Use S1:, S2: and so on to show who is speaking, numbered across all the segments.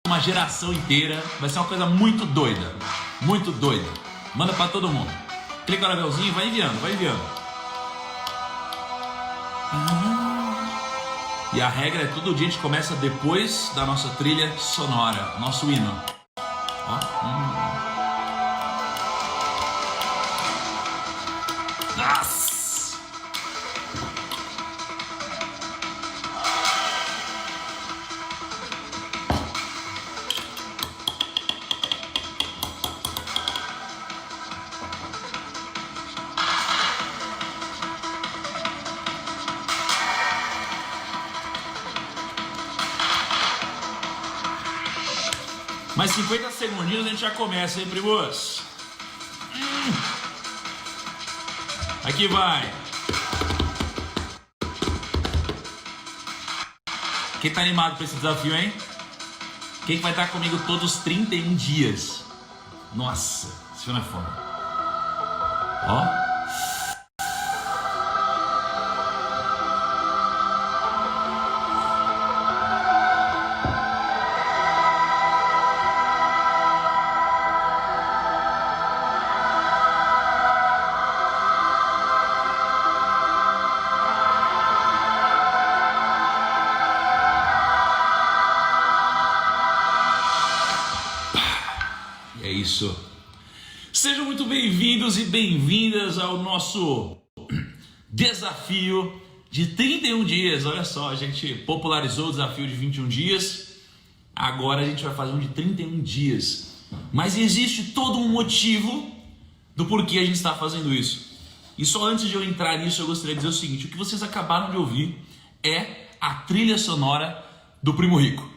S1: uma geração inteira. Vai ser uma coisa muito doida. Muito doida. Manda pra todo mundo. Clica no aviãozinho, vai enviando, vai enviando. E a regra é todo dia a gente começa depois da nossa trilha sonora, nosso hino. Ó. Nossa! Mais 50 segundinhos a gente já começa, hein, primos? Aqui vai. Quem tá animado pra esse desafio, hein? Quem vai estar comigo todos os 31 dias? Nossa, isso não é foda. Ó. É isso. Sejam muito bem-vindos e bem-vindas ao nosso desafio de 31 dias. Olha só, a gente popularizou o desafio de 21 dias. Agora a gente vai fazer um de 31 dias. Mas existe todo um motivo do porquê a gente está fazendo isso. E só antes de eu entrar nisso, eu gostaria de dizer o seguinte: o que vocês acabaram de ouvir é a trilha sonora do Primo Rico.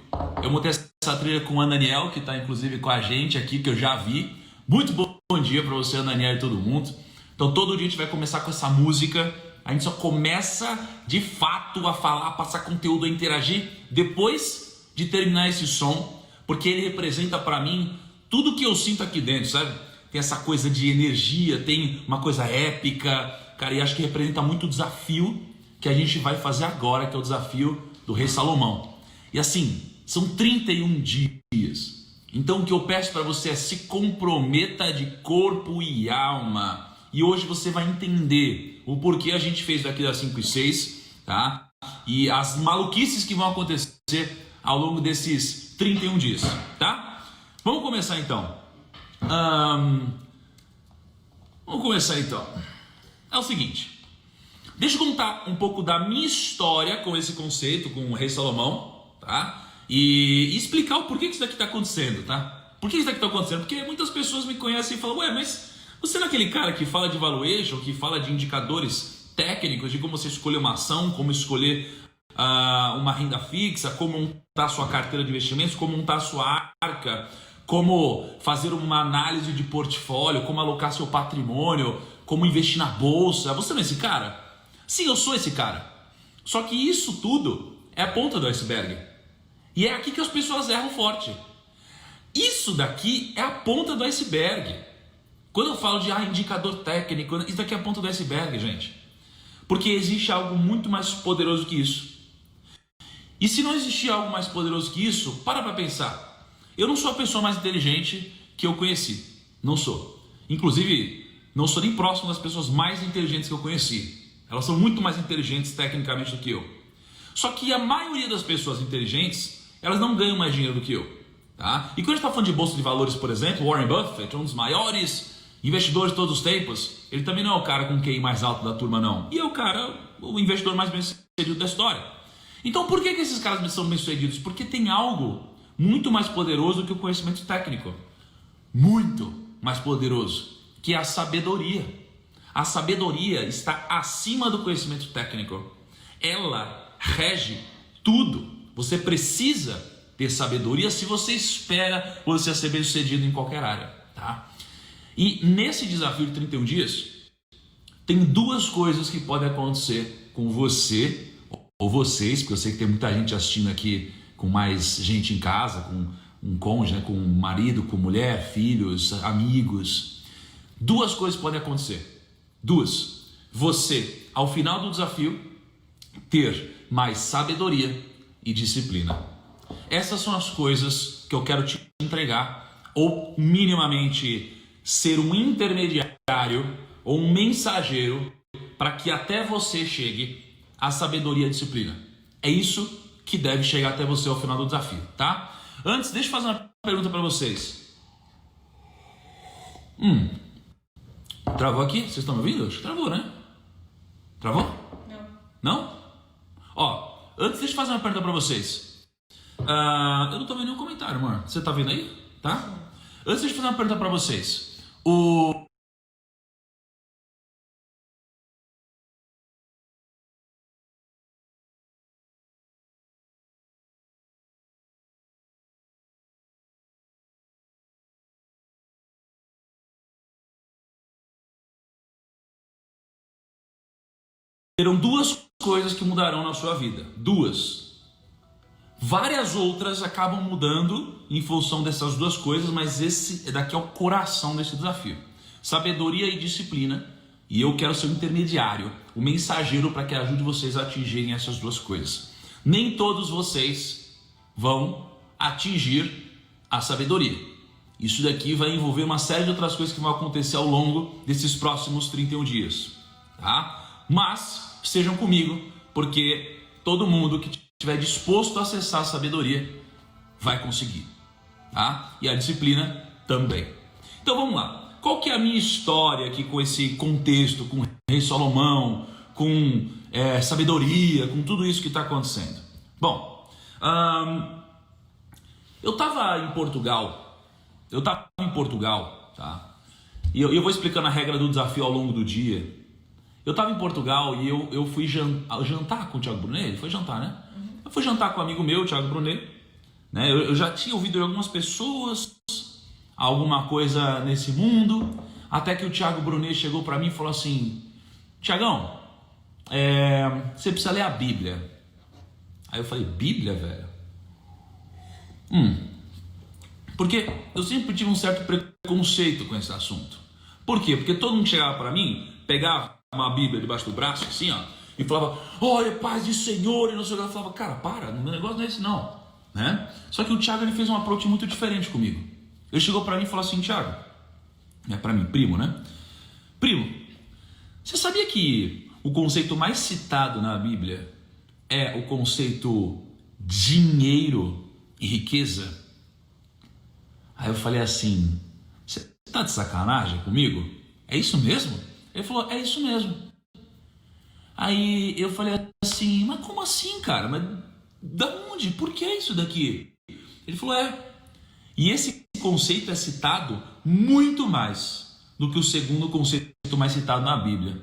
S1: Eu montei essa trilha com o Ananiel, que está inclusive com a gente aqui, que eu já vi. Muito bom dia para você, Ananiel, e todo mundo. Então todo dia a gente vai começar com essa música. A gente só começa de fato a falar, passar conteúdo, a interagir depois de terminar esse som, porque ele representa para mim tudo que eu sinto aqui dentro, sabe? Tem essa coisa de energia, tem uma coisa épica, cara, e acho que representa muito o desafio que a gente vai fazer agora, que é o desafio do Rei Salomão. E assim, são 31 dias. Então o que eu peço para você é: se comprometa de corpo e alma. E hoje você vai entender o porquê a gente fez daqui das 5 e 6, tá? E as maluquices que vão acontecer ao longo desses 31 dias, tá? Vamos começar então. É o seguinte. Deixa eu contar um pouco da minha história com esse conceito, com o Rei Salomão, tá? E explicar o porquê que isso daqui está acontecendo, tá? Por que isso daqui está acontecendo? Porque muitas pessoas me conhecem e falam: ué, mas você não é aquele cara que fala de valuation, que fala de indicadores técnicos, de como você escolher uma ação, como escolher uma renda fixa, como montar sua carteira de investimentos, como montar sua arca, como fazer uma análise de portfólio, como alocar seu patrimônio, como investir na bolsa. Você não é esse cara? Sim, eu sou esse cara. Só que isso tudo é a ponta do iceberg. E é aqui que as pessoas erram forte. Isso daqui é a ponta do iceberg. Quando eu falo de indicador técnico, isso daqui é a ponta do iceberg, gente. Porque existe algo muito mais poderoso que isso. E se não existir algo mais poderoso que isso, para pensar. Eu não sou a pessoa mais inteligente que eu conheci. Não sou. Inclusive, não sou nem próximo das pessoas mais inteligentes que eu conheci. Elas são muito mais inteligentes tecnicamente do que eu. Só que a maioria das pessoas inteligentes, elas não ganham mais dinheiro do que eu, tá? E quando a gente está falando de bolsa de valores, por exemplo, Warren Buffett, um dos maiores investidores de todos os tempos, ele também não é o cara com QI mais alto da turma, não. E é o investidor mais bem sucedido da história. Então por que esses caras são bem sucedidos? Porque tem algo muito mais poderoso que o conhecimento técnico. Muito mais poderoso, que é a sabedoria. A sabedoria está acima do conhecimento técnico. Ela rege tudo. Você precisa ter sabedoria se você espera você ser bem sucedido em qualquer área, tá? E nesse desafio de 31 dias, tem duas coisas que podem acontecer com você ou vocês, porque eu sei que tem muita gente assistindo aqui com mais gente em casa, com um cônjuge, né, com um marido, com mulher, filhos, amigos. Duas coisas podem acontecer. Duas. Você, ao final do desafio, ter mais sabedoria e disciplina. Essas são as coisas que eu quero te entregar, ou minimamente ser um intermediário ou um mensageiro para que até você chegue à sabedoria e disciplina. É isso que deve chegar até você ao final do desafio, tá? Antes, deixa eu fazer uma pergunta para vocês. Travou aqui? Vocês estão me ouvindo? Acho que travou, né? Travou?
S2: Não.
S1: Não? Ó, antes, deixa eu fazer uma pergunta para vocês. Eu não tô vendo nenhum comentário, amor. Você tá vendo aí? Tá? Antes, deixa eu fazer uma pergunta para vocês. Terão duas coisas que mudarão na sua vida. Duas. Várias outras acabam mudando em função dessas duas coisas, mas esse daqui é o coração desse desafio. Sabedoria e disciplina. E eu quero ser o intermediário, o mensageiro para que ajude vocês a atingirem essas duas coisas. Nem todos vocês vão atingir a sabedoria. Isso daqui vai envolver uma série de outras coisas que vão acontecer ao longo desses próximos 31 dias. Tá? Mas estejam comigo, porque todo mundo que estiver disposto a acessar a sabedoria vai conseguir, tá? E a disciplina também. Então vamos lá. Qual que é a minha história aqui com esse contexto, com o rei Salomão, com sabedoria, com tudo isso que está acontecendo? Bom, eu estava em Portugal, tá? E eu vou explicando a regra do desafio ao longo do dia. Eu estava em Portugal e eu fui jantar com o Thiago Brunet. Ele foi jantar, né? Eu fui jantar com um amigo meu, o Thiago Brunet. Né? Eu já tinha ouvido de algumas pessoas alguma coisa nesse mundo, até que o Thiago Brunet chegou para mim e falou assim: Thiagão, você precisa ler a Bíblia. Aí eu falei: Bíblia, velho? Porque eu sempre tive um certo preconceito com esse assunto. Por quê? Porque todo mundo chegava para mim, pegava uma Bíblia debaixo do braço, assim, ó, e falava: olha, paz de Senhor, e não sei o que. Eu falava: cara, para, o negócio não é esse não, né? Só que o Thiago, ele fez um approach muito diferente comigo. Ele chegou para mim e falou assim: Thiago, para mim, primo, né? Primo, você sabia que o conceito mais citado na Bíblia é o conceito dinheiro e riqueza? Aí eu falei assim: você tá de sacanagem comigo? É isso mesmo? Ele falou: é isso mesmo. Aí eu falei assim: mas como assim, cara? Mas da onde? Por que isso daqui? Ele falou: e esse conceito é citado muito mais do que o segundo conceito mais citado na Bíblia.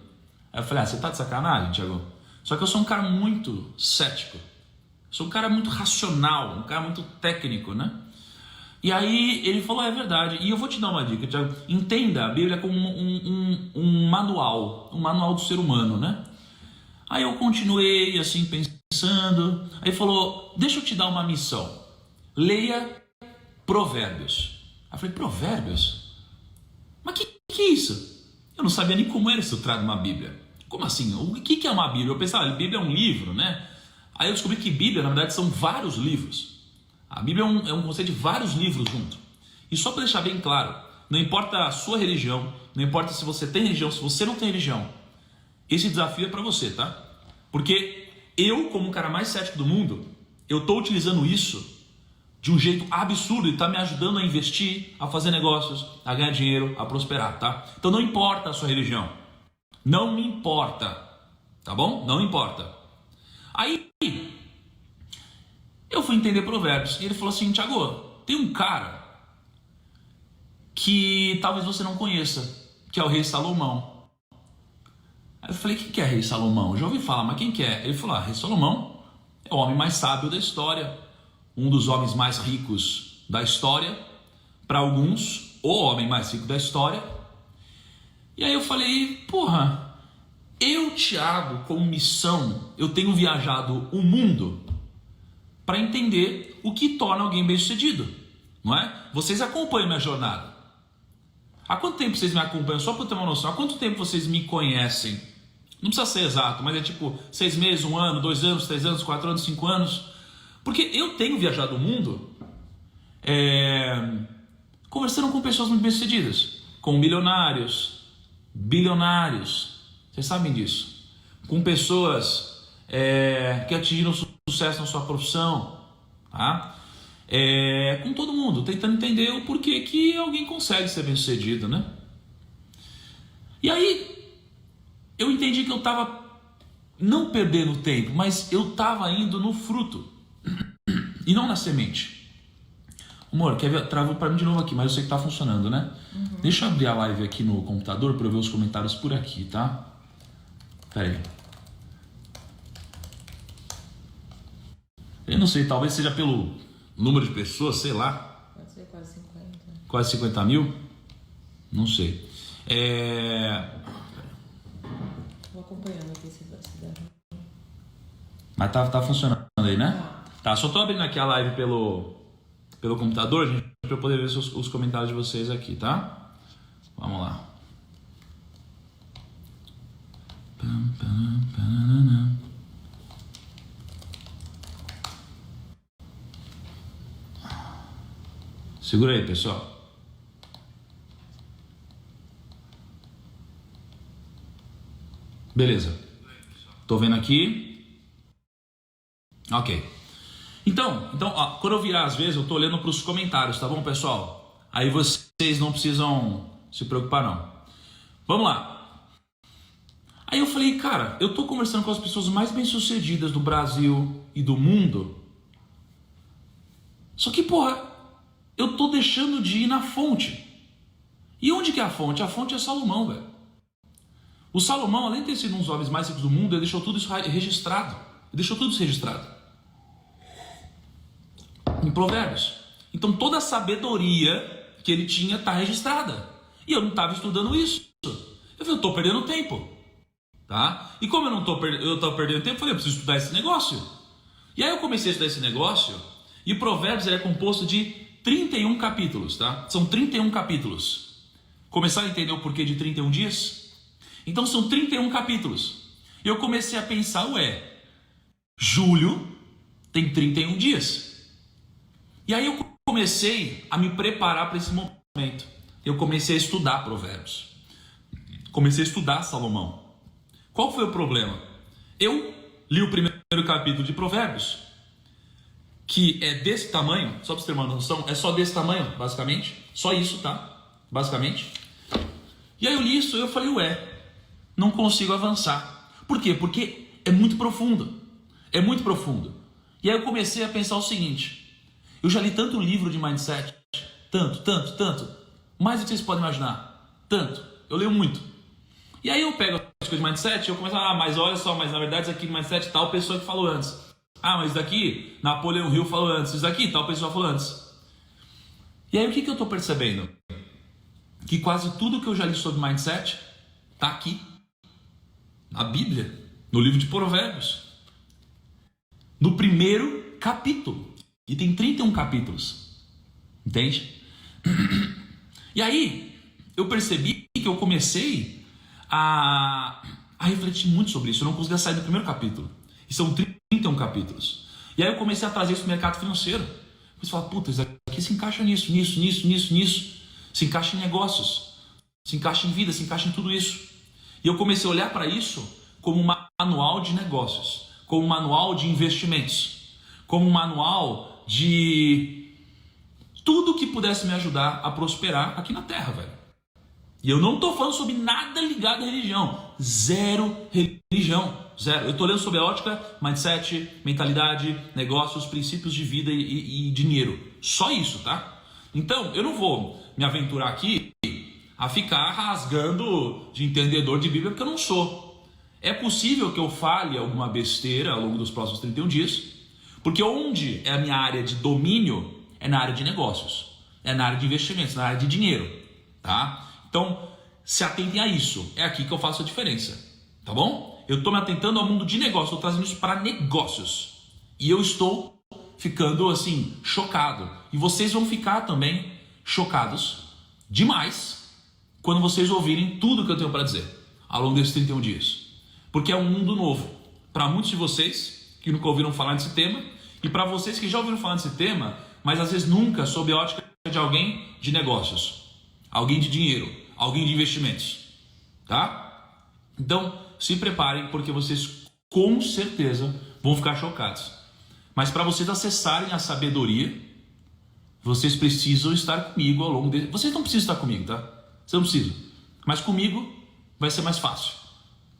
S1: Aí eu falei: você tá de sacanagem, Thiago? Só que eu sou um cara muito cético, sou um cara muito racional, um cara muito técnico, né? E aí ele falou: é verdade. E eu vou te dar uma dica, Thiago. Entenda a Bíblia como um manual do ser humano, né? Aí eu continuei assim pensando. Aí ele falou: deixa eu te dar uma missão. Leia Provérbios. Aí eu falei: Provérbios? Mas que é isso? Eu não sabia nem como era estruturado uma Bíblia. Como assim? O que é uma Bíblia? Eu pensava: a Bíblia é um livro, né? Aí eu descobri que Bíblia, na verdade, são vários livros. A Bíblia é um conceito de vários livros junto. E só para deixar bem claro, não importa a sua religião, não importa se você tem religião, se você não tem religião, esse desafio é para você, tá? Porque eu, como o cara mais cético do mundo, eu estou utilizando isso de um jeito absurdo e está me ajudando a investir, a fazer negócios, a ganhar dinheiro, a prosperar, tá? Então não importa a sua religião, não me importa, tá bom? Não importa. Aí eu fui entender Provérbios e ele falou assim: Thiago, tem um cara que talvez você não conheça, que é o rei Salomão. Aí eu falei: quem que é rei Salomão? Eu já ouvi falar, mas quem que é? Ele falou: rei Salomão é o homem mais sábio da história, um dos homens mais ricos da história, para alguns, o homem mais rico da história. E aí eu falei: porra, eu, Thiago, como missão, eu tenho viajado o mundo para entender o que torna alguém bem-sucedido, não é? Vocês acompanham minha jornada. Há quanto tempo vocês me acompanham? Só para ter uma noção, há quanto tempo vocês me conhecem? Não precisa ser exato, mas é tipo 6 meses, 1 ano, 2 anos, 3 anos, 4 anos, 5 anos. Porque eu tenho viajado o mundo conversando com pessoas muito bem-sucedidas, com milionários, bilionários, vocês sabem disso, com pessoas que atingiram sucesso na sua profissão, tá? Com todo mundo, tentando entender o porquê que alguém consegue ser bem-sucedido, né? E aí, eu entendi que eu estava não perdendo tempo, mas eu estava indo no fruto e não na semente. Amor, quer ver? Travou para mim de novo aqui, mas eu sei que tá funcionando, né? Uhum. Deixa eu abrir a live aqui no computador para eu ver os comentários por aqui, tá? Pera aí. Eu não sei, talvez seja pelo número de pessoas, sei lá.
S2: Pode ser quase 50.
S1: Quase 50 mil? Não sei.
S2: Vou acompanhando aqui se dá.
S1: Mas tá funcionando aí, né? Tá, só tô abrindo aqui a live pelo computador, gente, para eu poder ver os comentários de vocês aqui, tá? Vamos lá. Segura aí, pessoal. Beleza. Tô vendo aqui. Ok. Então, ó, quando eu virar às vezes, eu tô olhando para os comentários, tá bom, pessoal? Aí vocês não precisam se preocupar, não. Vamos lá. Aí eu falei, cara, eu tô conversando com as pessoas mais bem-sucedidas do Brasil e do mundo. Só que, porra, eu tô deixando de ir na fonte. E onde que é a fonte? A fonte é Salomão, velho. O Salomão, além de ter sido um dos homens mais ricos do mundo, ele deixou tudo isso registrado. Ele deixou tudo isso registrado em Provérbios. Então toda a sabedoria que ele tinha está registrada. E eu não estava estudando isso. Eu falei, eu estou perdendo tempo. Tá? E como eu estou perdendo tempo, eu falei, eu preciso estudar esse negócio. E aí eu comecei a estudar esse negócio. E o Provérbios é composto de 31 capítulos. Tá? São 31 capítulos. Começaram a entender o porquê de 31 dias? Então são 31 capítulos. E eu comecei a pensar, julho tem 31 dias. E aí eu comecei a me preparar para esse momento. Eu comecei a estudar Provérbios. Comecei a estudar Salomão. Qual foi o problema? Eu li o primeiro capítulo de Provérbios, que é desse tamanho, só para você ter uma noção, é só desse tamanho, basicamente. Só isso, tá? Basicamente. E aí eu li isso e eu falei, não consigo avançar. Por quê? Porque é muito profundo. É muito profundo. E aí eu comecei a pensar o seguinte: eu já li tanto livro de mindset, tanto, mais do que vocês podem imaginar, tanto, eu leio muito. E aí eu pego as coisas de mindset e eu começo a mas olha só, mas na verdade isso aqui de mindset tal pessoa que falou antes. Mas isso daqui, Napoleão Hill falou antes, isso daqui tal pessoa falou antes. E aí o que eu estou percebendo? Que quase tudo que eu já li sobre mindset está aqui, na Bíblia, no livro de Provérbios, no primeiro capítulo. E tem 31 capítulos. Entende? E aí, eu percebi que eu comecei a refletir muito sobre isso. Eu não conseguia sair do primeiro capítulo. E são 31 capítulos. E aí eu comecei a trazer isso para o mercado financeiro. Você fala, puta, isso aqui se encaixa nisso. Se encaixa em negócios. Se encaixa em vida, se encaixa em tudo isso. E eu comecei a olhar para isso como um manual de negócios. Como um manual de investimentos. Como um manual de tudo que pudesse me ajudar a prosperar aqui na Terra, velho. E eu não estou falando sobre nada ligado à religião. Zero religião. Zero. Eu estou lendo sobre a ótica, mindset, mentalidade, negócios, princípios de vida e dinheiro. Só isso, tá? Então, eu não vou me aventurar aqui a ficar rasgando de entendedor de Bíblia, porque eu não sou. É possível que eu fale alguma besteira ao longo dos próximos 31 dias, porque onde é a minha área de domínio é na área de negócios, é na área de investimentos, na área de dinheiro, tá? Então, se atentem a isso, é aqui que eu faço a diferença, tá bom? Eu estou me atentando ao mundo de negócios, estou trazendo isso para negócios, e eu estou ficando assim, chocado, e vocês vão ficar também chocados demais quando vocês ouvirem tudo que eu tenho para dizer ao longo desses 31 dias, porque é um mundo novo para muitos de vocês que nunca ouviram falar desse tema, e para vocês que já ouviram falar desse tema, mas às vezes nunca sob a ótica de alguém de negócios, alguém de dinheiro, alguém de investimentos, tá? Então, se preparem, porque vocês com certeza vão ficar chocados. Mas para vocês acessarem a sabedoria, vocês precisam estar comigo ao longo desse... Vocês não precisam estar comigo, tá? Vocês não precisam. Mas comigo vai ser mais fácil.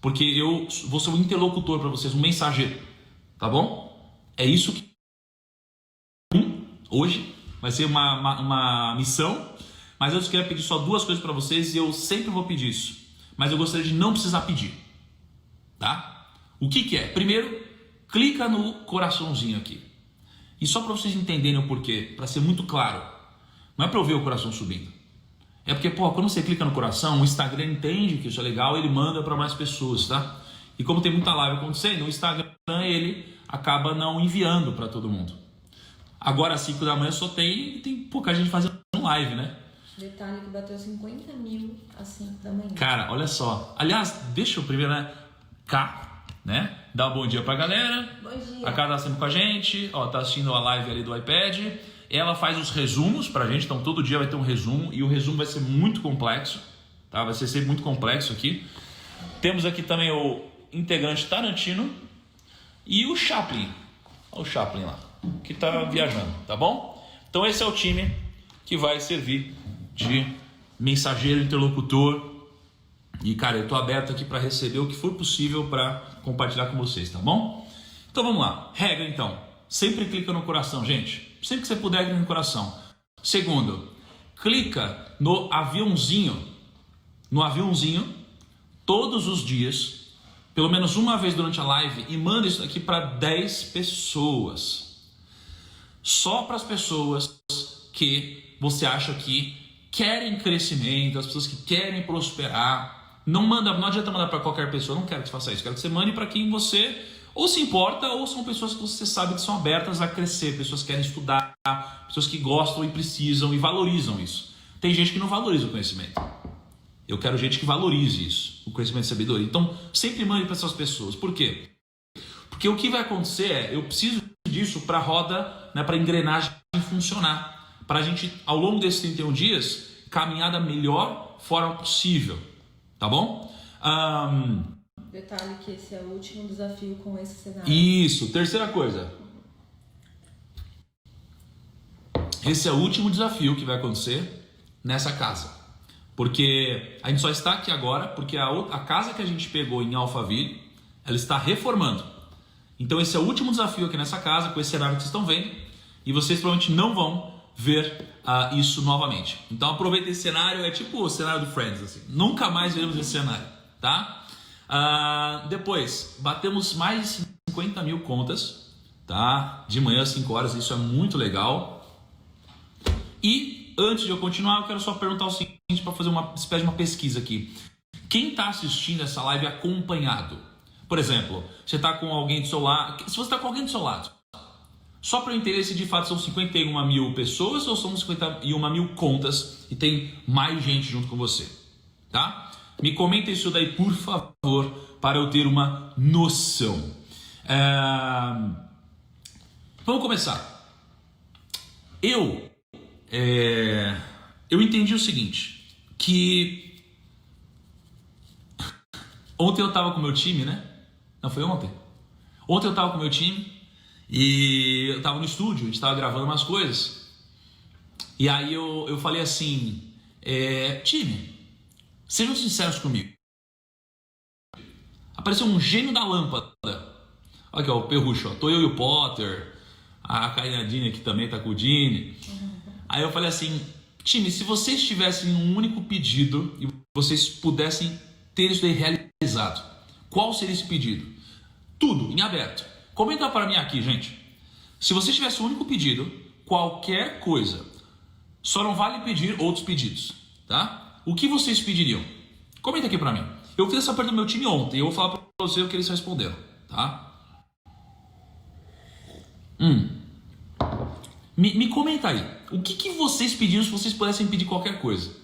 S1: Porque eu vou ser um interlocutor para vocês, um mensageiro. Tá bom? É isso que... Hoje vai ser uma missão. Mas eu quero pedir só 2 coisas para vocês e eu sempre vou pedir isso. Mas eu gostaria de não precisar pedir. Tá? O que é? Primeiro, clica no coraçãozinho aqui. E só para vocês entenderem o porquê, para ser muito claro, não é para eu ver o coração subindo. É porque, quando você clica no coração, o Instagram entende que isso é legal e ele manda para mais pessoas, tá? E como tem muita live acontecendo, o Instagram, ele acaba não enviando para todo mundo. Agora, às 5 da manhã, só tem pouca gente fazendo live, né?
S2: Detalhe que bateu 50 mil às 5 da manhã.
S1: Cara, olha só. Aliás, deixa eu primeiro, né? Dá um bom dia pra galera.
S2: Bom dia.
S1: A Cara tá sempre com a gente, ó, tá assistindo a live ali do iPad. Ela faz os resumos pra gente, então todo dia vai ter um resumo e o resumo vai ser muito complexo, tá? Vai ser sempre muito complexo aqui. Temos aqui também o integrante Tarantino e o Chaplin. Olha o Chaplin lá, que tá viajando, tá bom? Então esse é o time que vai servir de mensageiro, interlocutor. E, cara, eu tô aberto aqui para receber o que for possível para compartilhar com vocês, tá bom? Então vamos lá. Regra, então. Sempre clica no coração, gente. Sempre que você puder, clica no coração. Segundo, clica no aviãozinho. No aviãozinho, todos os dias, pelo menos uma vez durante a live, e manda isso aqui para 10 pessoas. Só para as pessoas que você acha que querem crescimento, as pessoas que querem prosperar. Não adianta mandar para qualquer pessoa, eu não quero que você faça isso. Quero que você mande para quem você ou se importa, ou são pessoas que você sabe que são abertas a crescer, pessoas que querem estudar, pessoas que gostam e precisam e valorizam isso. Tem gente que não valoriza o conhecimento. Eu quero gente que valorize isso, o conhecimento e sabedoria. Então, sempre mande para essas pessoas. Por quê? Porque o que vai acontecer é, eu preciso disso para a roda, né, para a engrenagem funcionar. Para a gente, ao longo desses 31 dias, caminhar da melhor forma possível. Tá bom?
S2: Detalhe que esse é o último desafio com esse cenário.
S1: Isso. Terceira coisa. Esse é o último desafio que vai acontecer nessa casa. Porque a gente só está aqui agora porque a casa que a gente pegou em Alphaville, ela está reformando. Então esse é o último desafio aqui nessa casa, com esse cenário que vocês estão vendo. E vocês provavelmente não vão ver isso novamente. Então aproveita esse cenário, é tipo o cenário do Friends, assim. Nunca mais veremos esse cenário, tá? Depois, batemos mais de 50 mil contas, tá? De manhã às 5 horas, isso é muito legal. E antes de eu continuar, eu quero só perguntar o seguinte, para fazer uma espécie de uma pesquisa aqui. Quem está assistindo essa live acompanhado? Por exemplo, você está com alguém do seu lado. Se você está com alguém do seu lado, só para eu entender se de fato são 51 mil pessoas ou são 51 mil contas e tem mais gente junto com você, tá? Me comenta isso daí, por favor, para eu ter uma noção. Vamos começar. Eu entendi o seguinte, que ontem eu estava com o meu time, né? Não, foi ontem? Ontem eu estava com o meu time e eu estava no estúdio, a gente estava gravando umas coisas. E aí eu falei assim, time, sejam sinceros comigo. Apareceu um gênio da lâmpada. Olha aqui, ó, o Perrucho, ó. Tô eu e o Potter, a Cainadine aqui também tá com o Dini. Aí eu falei assim, time, se vocês tivessem um único pedido e vocês pudessem ter isso daí realizado, qual seria esse pedido? Tudo, em aberto. Comenta para mim aqui, gente. Se vocês tivessem um único pedido, qualquer coisa, só não vale pedir outros pedidos, tá? O que vocês pediriam? Comenta aqui para mim. Eu fiz essa pergunta do meu time ontem e eu vou falar para vocês o que eles responderam, tá? Me comenta aí. O que vocês pediram se vocês pudessem pedir qualquer coisa?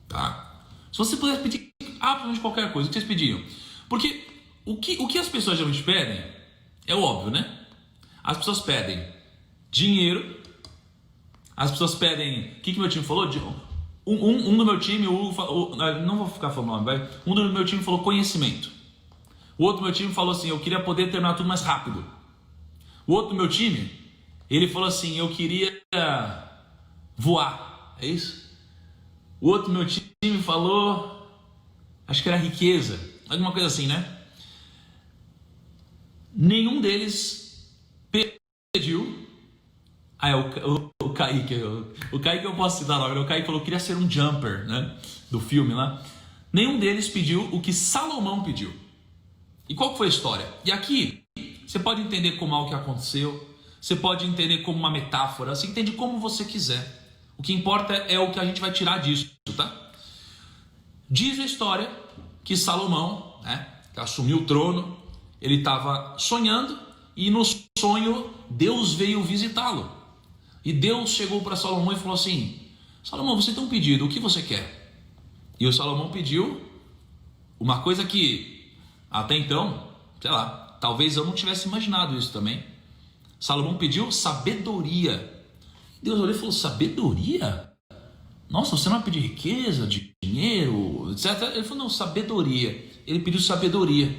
S1: Tá? Se você pudesse pedir absolutamente qualquer coisa, o que vocês pediam? Porque o que as pessoas geralmente pedem é óbvio, né? As pessoas pedem dinheiro, As pessoas pedem... O que meu time falou? Um do meu time, o Hugo, não vou ficar falando nome, vai. Um do meu time falou conhecimento. O outro do meu time falou assim, eu queria poder terminar tudo mais rápido. O outro do meu time, ele falou assim, eu queria voar. É isso? O outro do meu time falou, acho que era riqueza. Alguma coisa assim, né? Nenhum deles pediu. O Kaique. O Kaique eu posso citar logo. O Kaique falou que queria ser um jumper, né? Do filme lá. Nenhum deles pediu o que Salomão pediu. E qual foi a história? E aqui, você pode entender como algo que aconteceu. Você pode entender como uma metáfora. Você entende como você quiser. O que importa é o que a gente vai tirar disso, tá? Diz a história que Salomão, né, que assumiu o trono, ele estava sonhando e no sonho Deus veio visitá-lo. E Deus chegou para Salomão e falou assim, Salomão, você tem um pedido, o que você quer? E o Salomão pediu uma coisa que até então, sei lá, talvez eu não tivesse imaginado isso também. Salomão pediu sabedoria. Deus olhou e falou, sabedoria? Nossa, você não vai pedir riqueza, dinheiro, etc. Ele falou, não, sabedoria. Ele pediu sabedoria.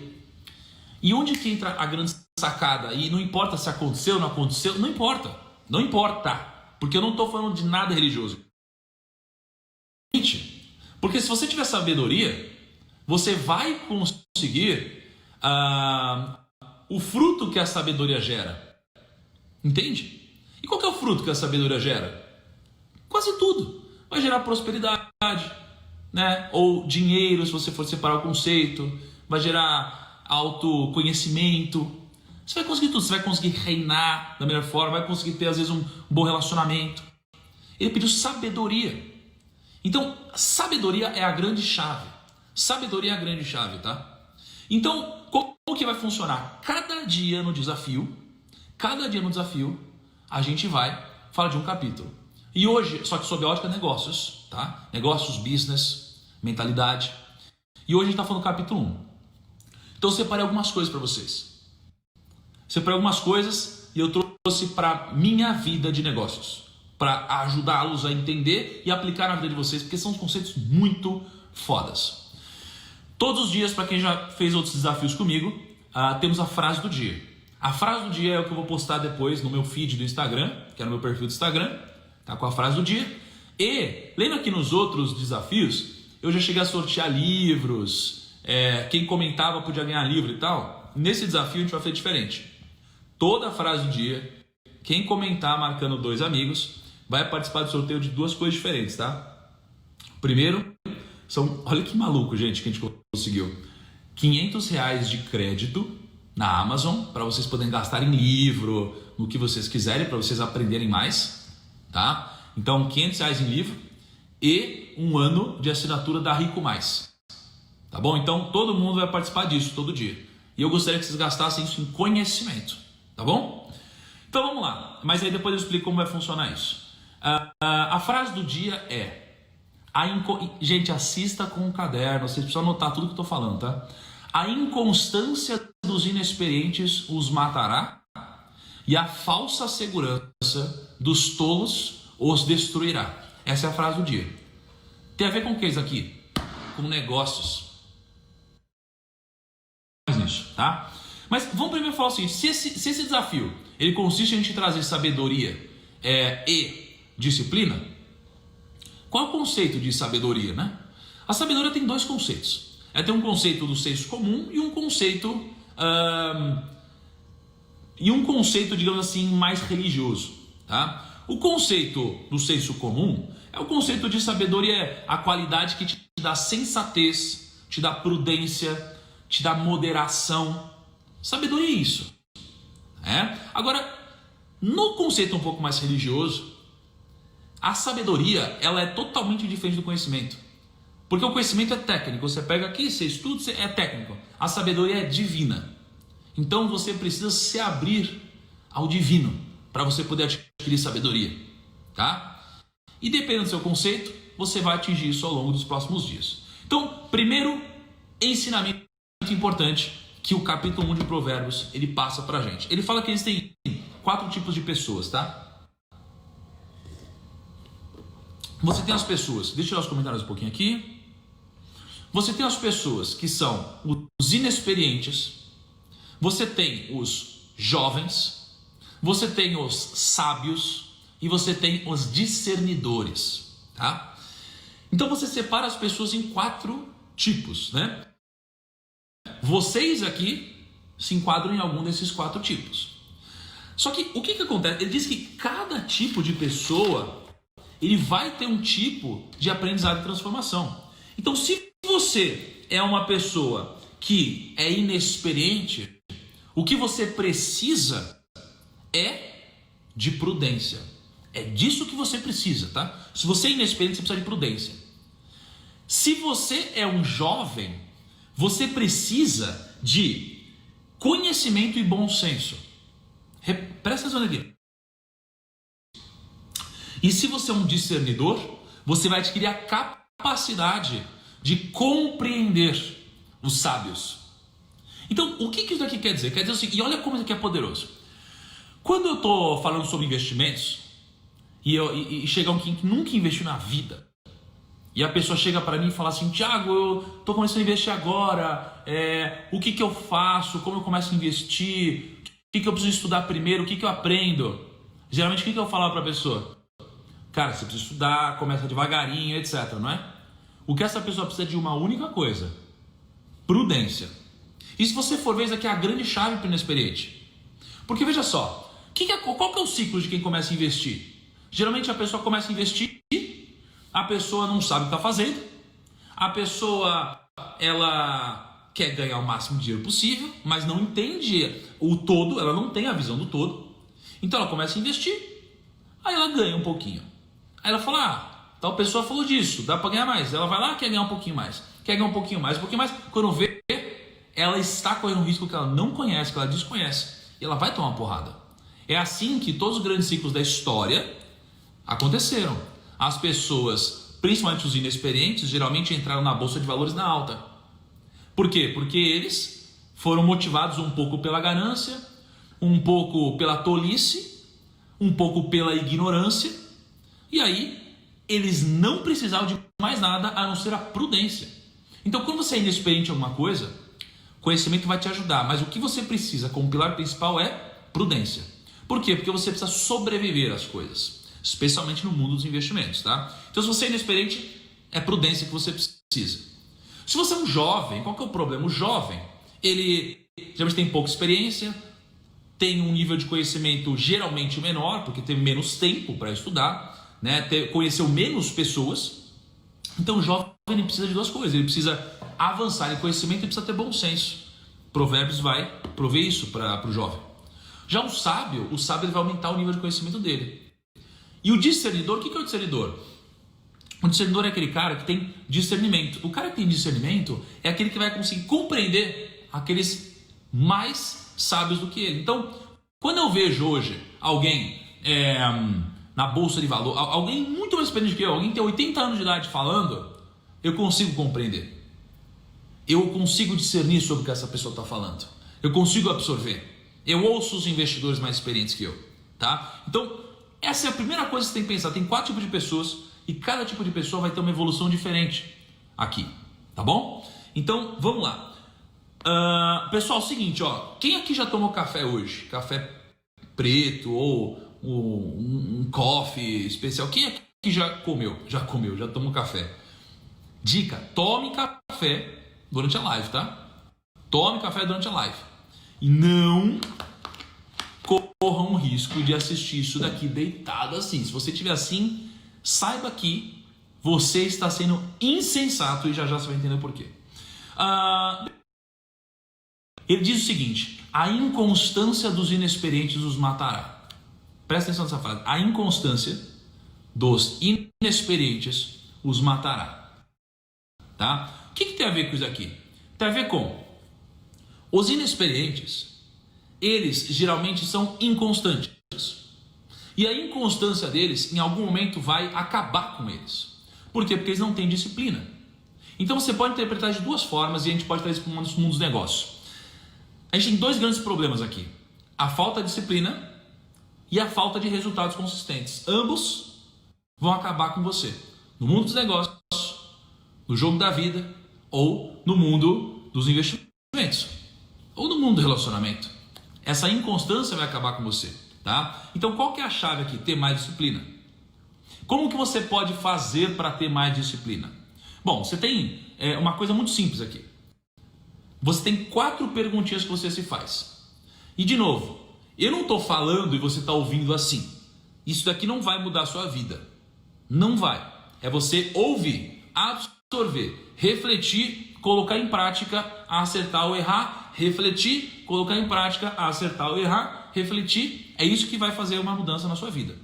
S1: E onde que entra a grande sacada? E não importa se aconteceu ou não aconteceu, não importa. Não importa. Porque eu não estou falando de nada religioso. Porque se você tiver sabedoria, você vai conseguir o fruto que a sabedoria gera. Entende? E qual que é o fruto que a sabedoria gera? Quase tudo. Vai gerar prosperidade, né? Ou dinheiro, se você for separar o conceito. Vai gerar autoconhecimento. Você vai conseguir tudo. Você vai conseguir reinar da melhor forma. Vai conseguir ter, às vezes, um bom relacionamento. Ele pediu sabedoria. Então, sabedoria é a grande chave. Sabedoria é a grande chave, tá? Então, como que vai funcionar? Cada dia no desafio, a gente vai falar de um capítulo. E hoje, só que sob a ótica negócios, tá? Negócios, business, mentalidade. E hoje a gente está falando do capítulo 1. Então eu separei algumas coisas para vocês. Separei algumas coisas e eu trouxe para minha vida de negócios. Para ajudá-los a entender e aplicar na vida de vocês, porque são conceitos muito fodas. Todos os dias, para quem já fez outros desafios comigo, temos a frase do dia. A frase do dia é o que eu vou postar depois no meu feed do Instagram, que é no meu perfil do Instagram, tá, com a frase do dia. E lembra que nos outros desafios eu já cheguei a sortear livros, quem comentava podia ganhar livro e tal. Nesse desafio a gente vai fazer diferente. Toda a frase do dia, quem comentar marcando 2 amigos, vai participar do sorteio de 2 coisas diferentes, tá? Primeiro, olha que maluco, gente, que a gente conseguiu. R$500 de crédito na Amazon, para vocês poderem gastar em livro, no que vocês quiserem, para vocês aprenderem mais, tá? Então, R$500 em livro e 1 ano de assinatura da Rico Mais, tá bom? Então, todo mundo vai participar disso todo dia. E eu gostaria que vocês gastassem isso em conhecimento, tá bom? Então, vamos lá. Mas aí depois eu explico como vai funcionar isso. A frase do dia é... Gente, assista com um caderno, vocês precisam anotar tudo que eu estou falando, tá? A inconstância dos inexperientes os matará e a falsa segurança dos tolos os destruirá. Essa é a frase do dia. Tem a ver com o que isso aqui? Com negócios. Nisso, tá? Mas vamos primeiro falar o seguinte, se esse desafio ele consiste em a gente trazer sabedoria e disciplina, qual é o conceito de sabedoria, né? A sabedoria tem 2 conceitos. Tem um conceito do senso comum e um conceito, digamos assim, mais religioso, tá? O conceito do senso comum é o conceito de sabedoria, a qualidade que te dá sensatez, te dá prudência, te dá moderação. Sabedoria é isso. Agora, no conceito um pouco mais religioso, a sabedoria ela é totalmente diferente do conhecimento. Porque o conhecimento é técnico. Você pega aqui, você estuda, é técnico. A sabedoria é divina. Então você precisa se abrir ao divino para você poder adquirir sabedoria, tá? E dependendo do seu conceito, você vai atingir isso ao longo dos próximos dias. Então, primeiro ensinamento importante que o capítulo 1 de Provérbios ele passa pra gente. Ele fala que existem 4 tipos de pessoas, tá? você tem as pessoas, deixa eu ler os comentários um pouquinho aqui. Você tem as pessoas que são os inexperientes, você tem os jovens, você tem os sábios e você tem os discernidores, tá? Então você separa as pessoas em 4 tipos, né? Vocês aqui se enquadram em algum desses 4 tipos. Só que o que acontece? Ele diz que cada tipo de pessoa, ele vai ter um tipo de aprendizado e transformação. Então, se você é uma pessoa que é inexperiente, o que você precisa é de prudência. É disso que você precisa, tá? Se você é inexperiente, você precisa de prudência. Se você é um jovem, você precisa de conhecimento e bom senso. Presta atenção aqui. E se você é um discernidor, você vai adquirir a capacidade de compreender os sábios. Então, o que isso daqui quer dizer? Quer dizer o seguinte, e olha como isso aqui é poderoso. Quando eu estou falando sobre investimentos, e chega um que nunca investiu na vida, e a pessoa chega para mim e fala assim, Thiago, eu estou começando a investir agora, o que eu faço, como eu começo a investir, o que eu preciso estudar primeiro, o que eu aprendo? Geralmente, o que eu falo para a pessoa? Cara, você precisa estudar, começa devagarinho, etc, não é? O que essa pessoa precisa de uma única coisa, prudência. E se você for ver, isso aqui é a grande chave para o inexperiente. Porque veja só, qual que é o ciclo de quem começa a investir? Geralmente a pessoa começa a investir, a pessoa não sabe o que está fazendo, a pessoa ela quer ganhar o máximo de dinheiro possível, mas não entende o todo, ela não tem a visão do todo. Então ela começa a investir, aí ela ganha um pouquinho. Aí ela fala, tal pessoa falou disso, dá para ganhar mais. Ela vai lá, quer ganhar um pouquinho mais, quer ganhar um pouquinho mais. Quando vê, ela está correndo um risco que ela não conhece, que ela desconhece, e ela vai tomar uma porrada. É assim que todos os grandes ciclos da história aconteceram. As pessoas, principalmente os inexperientes, geralmente entraram na bolsa de valores na alta. Por quê? Porque eles foram motivados um pouco pela ganância, um pouco pela tolice, um pouco pela ignorância, e aí eles não precisavam de mais nada a não ser a prudência. Então, quando você é inexperiente em alguma coisa, conhecimento vai te ajudar, mas o que você precisa como pilar principal é prudência. Por quê? Porque você precisa sobreviver às coisas, especialmente no mundo dos investimentos, tá? Então, se você é inexperiente, é prudência que você precisa. Se você é um jovem, qual que é o problema? O jovem, ele geralmente tem pouca experiência, tem um nível de conhecimento geralmente menor, porque tem menos tempo para estudar, né? Conheceu menos pessoas. Então, o jovem ele precisa de 2 coisas, ele precisa avançar em conhecimento e precisa ter bom senso. Provérbios vai prover isso para o jovem. Já o sábio ele vai aumentar o nível de conhecimento dele. E o discernidor, o que é o discernidor? O discernidor é aquele cara que tem discernimento. O cara que tem discernimento é aquele que vai conseguir compreender aqueles mais sábios do que ele. Então, quando eu vejo hoje alguém na bolsa de valor, alguém muito mais experiente que eu, alguém que tem 80 anos de idade falando, eu consigo compreender. Eu consigo discernir sobre o que essa pessoa está falando. Eu consigo absorver. Eu ouço os investidores mais experientes que eu, tá? Então, essa é a primeira coisa que você tem que pensar. Tem 4 tipos de pessoas e cada tipo de pessoa vai ter uma evolução diferente aqui, tá bom? Então, vamos lá. Pessoal, é o seguinte, ó. Quem aqui já tomou café hoje? Café preto ou um coffee especial? Quem aqui já tomou café? Dica, tome café durante a live, tá? Tome café durante a live. E não corra um risco de assistir isso daqui deitado assim. Se você estiver assim, saiba que você está sendo insensato e já você vai entender o porquê. Ele diz o seguinte: a inconstância dos inexperientes os matará. Presta atenção nessa frase. A inconstância dos inexperientes os matará. Tá? O que tem a ver com isso aqui? Tem a ver com os inexperientes. Eles geralmente são inconstantes. E a inconstância deles, em algum momento, vai acabar com eles. Por quê? Porque eles não têm disciplina. Então você pode interpretar de 2 formas e a gente pode trazer isso para o mundo dos negócios. A gente tem 2 grandes problemas aqui: a falta de disciplina e a falta de resultados consistentes. Ambos vão acabar com você. No mundo dos negócios, no jogo da vida, ou no mundo dos investimentos, ou no mundo do relacionamento. Essa inconstância vai acabar com você, tá? Então qual que é a chave aqui? Ter mais disciplina. Como que você pode fazer para ter mais disciplina? Bom, você tem uma coisa muito simples aqui. Você tem 4 perguntinhas que você se faz. E de novo, eu não estou falando e você está ouvindo assim. Isso daqui não vai mudar a sua vida. Não vai. É você ouvir, absorver, refletir, colocar em prática, acertar ou errar, refletir, colocar em prática, acertar ou errar, refletir. É isso que vai fazer uma mudança na sua vida.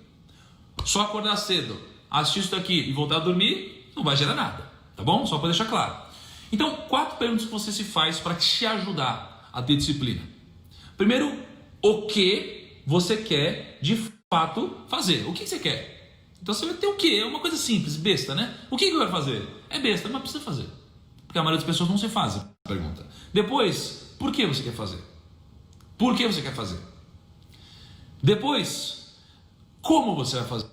S1: Só acordar cedo, assistir isso daqui e voltar a dormir, não vai gerar nada, tá bom? Só para deixar claro. Então, 4 perguntas que você se faz para te ajudar a ter disciplina. Primeiro, o que você quer de fato fazer? O que você quer? Então você vai ter o que? É uma coisa simples, besta, né? O que eu quero fazer? É besta, mas precisa fazer. Porque a maioria das pessoas não se faz a pergunta. Depois, por que você quer fazer? Por que você quer fazer? Depois, como você vai fazer?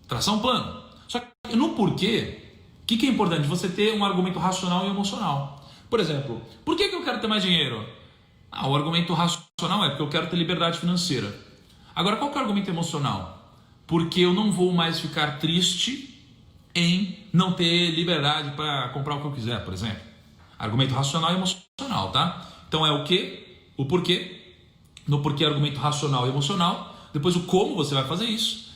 S1: Traçar um plano. Só que no porquê, o que é importante? Você ter um argumento racional e emocional. Por exemplo, por que eu quero ter mais dinheiro? O argumento racional é porque eu quero ter liberdade financeira. Agora, qual que é o argumento emocional? Porque eu não vou mais ficar triste em não ter liberdade para comprar o que eu quiser, por exemplo. Argumento racional e emocional, tá? Então é o que, o porquê, no porquê argumento racional e emocional, depois o como você vai fazer isso,